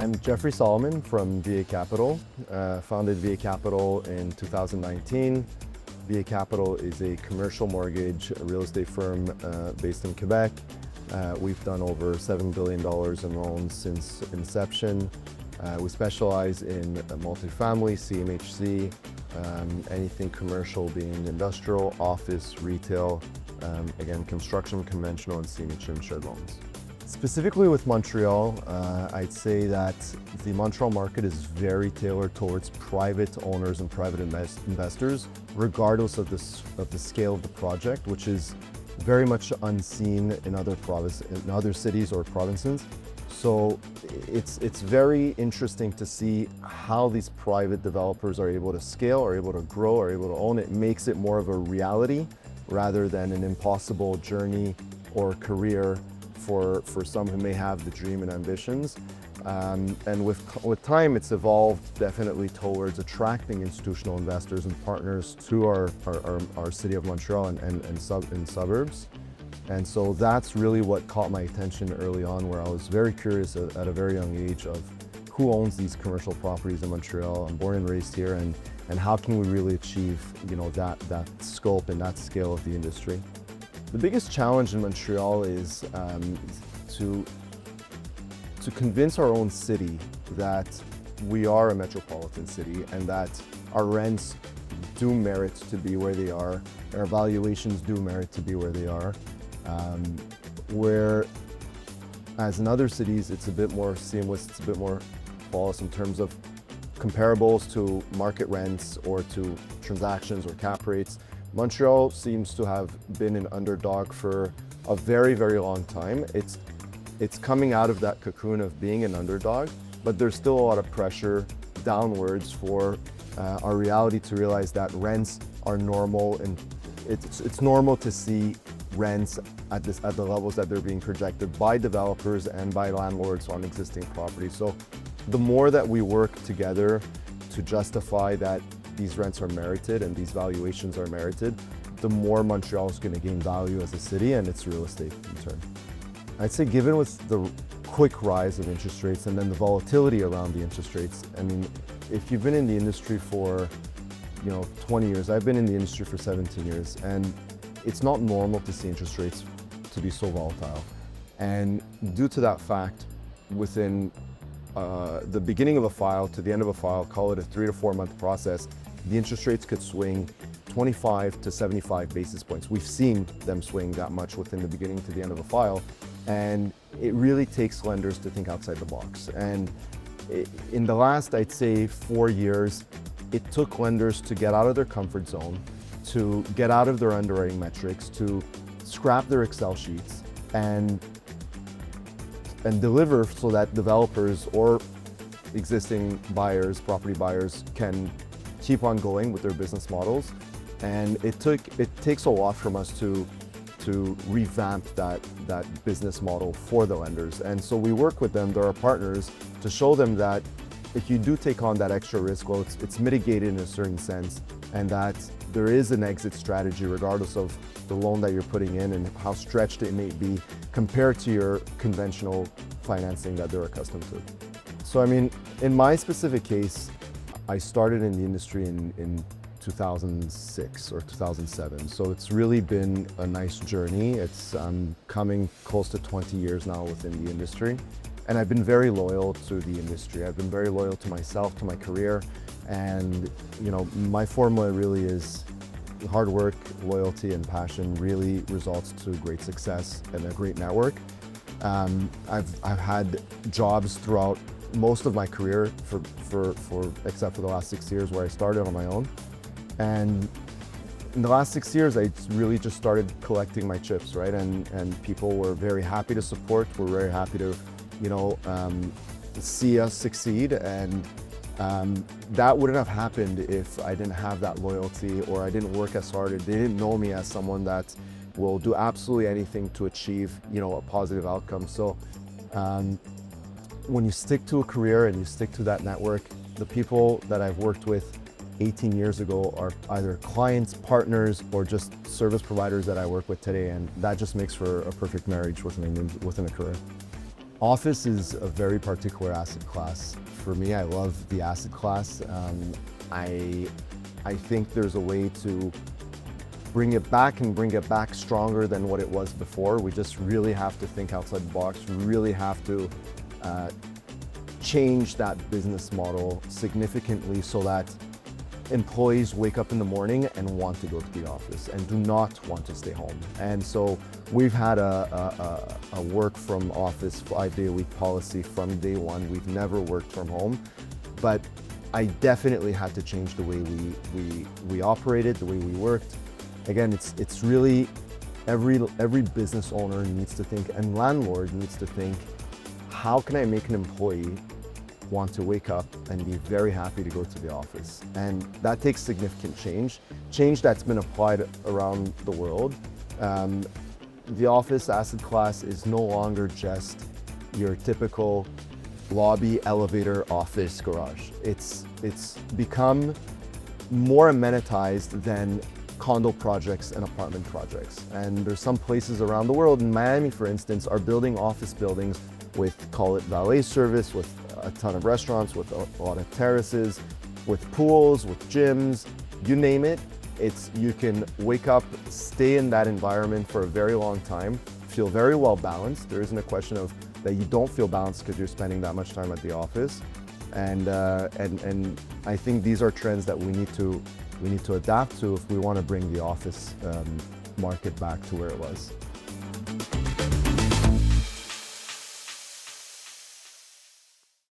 I'm Jeffrey Soliman from VA Capital. Founded VA Capital in 2019. VA Capital is a commercial mortgage real estate firm based in Quebec. We've done over $7 billion in loans since inception. We specialize in multifamily, CMHC, anything commercial being industrial, office, retail, again, construction, conventional, and CMHC insured loans. Specifically with Montreal, I'd say that the Montreal market is very tailored towards private owners and private investors, regardless of the scale of the project, which is very much unseen in other cities or provinces. So it's very interesting to see how these private developers are able to scale, are able to grow, are able to own it. It makes it more of a reality rather than an impossible journey or career for some who may have the dream and ambitions. And with time, it's evolved definitely towards attracting institutional investors and partners to our city of Montreal and suburbs. And so that's really what caught my attention early on, where I was very curious at a very young age of who owns these commercial properties in Montreal. I'm born and raised here, and how can we really achieve, that scope and that scale of the industry. The biggest challenge in Montreal is to convince our own city that we are a metropolitan city and that our rents do merit to be where they are, our valuations do merit to be where they are. Where, as in other cities, it's a bit more seamless, it's a bit more flawless in terms of comparables to market rents or to transactions or cap rates. Montreal seems to have been an underdog for a very, very long time. It's coming out of that cocoon of being an underdog, but there's still a lot of pressure downwards for our reality to realize that rents are normal, and it's normal to see rents at the levels that they're being projected by developers and by landlords on existing properties. So the more that we work together to justify that these rents are merited and these valuations are merited, the more Montreal is going to gain value as a city and its real estate in turn. I'd say given with the quick rise of interest rates and then the volatility around the interest rates, I mean, if you've been in the industry for 20 years, I've been in the industry for 17 years, and it's not normal to see interest rates to be so volatile. And due to that fact, within the beginning of a file to the end of a file, call it a 3 to 4 month process, the interest rates could swing 25 to 75 basis points. We've seen them swing that much within the beginning to the end of a file, and it really takes lenders to think outside the box. And in the last, I'd say 4 years, it took lenders to get out of their comfort zone, to get out of their underwriting metrics, to scrap their Excel sheets and deliver so that developers or existing buyers, property buyers, can keep on going with their business models. And it takes a lot from us to revamp that business model for the lenders. And so we work with them, they're our partners, to show them that if you do take on that extra risk, well, it's mitigated in a certain sense, and that there is an exit strategy regardless of the loan that you're putting in and how stretched it may be compared to your conventional financing that they're accustomed to. So I mean, in my specific case, I started in the industry in 2006 or 2007. So it's really been a nice journey. I'm coming close to 20 years now within the industry. And I've been very loyal to the industry. I've been very loyal to myself, to my career. And my formula really is hard work, loyalty, and passion really results to great success and a great network. I've had jobs throughout most of my career except for the last 6 years where I started on my own. And in the last 6 years, I really just started collecting my chips, right? And people were very happy to support, were very happy to, see us succeed. And that wouldn't have happened if I didn't have that loyalty or I didn't work as hard. They didn't know me as someone that will do absolutely anything to achieve, a positive outcome. So when you stick to a career and you stick to that network, the people that I've worked with 18 years ago are either clients, partners, or just service providers that I work with today, and that just makes for a perfect marriage within a career. Office is a very particular asset class. For me, I love the asset class. I think there's a way to bring it back and bring it back stronger than what it was before. We just really have to think outside the box, really have to change that business model significantly so that employees wake up in the morning and want to go to the office and do not want to stay home. And so we've had a work from office 5-day-a-week policy from day one. We've never worked from home, but I definitely had to change the way we operated, the way we worked. Again, it's really every business owner needs to think, and landlord needs to think, how can I make an employee want to wake up and be very happy to go to the office? And that takes significant change that's been applied around the world. The office asset class is no longer just your typical lobby, elevator, office, garage. It's become more amenitized than condo projects and apartment projects. And there's some places around the world, in Miami for instance, are building office buildings with, call it valet service, with a ton of restaurants, with a lot of terraces, with pools, with gyms, you name it. You can wake up, stay in that environment for a very long time, feel very well balanced. There isn't a question of that you don't feel balanced because you're spending that much time at the office. And I think these are trends that we need to adapt to if we want to bring the office market back to where it was.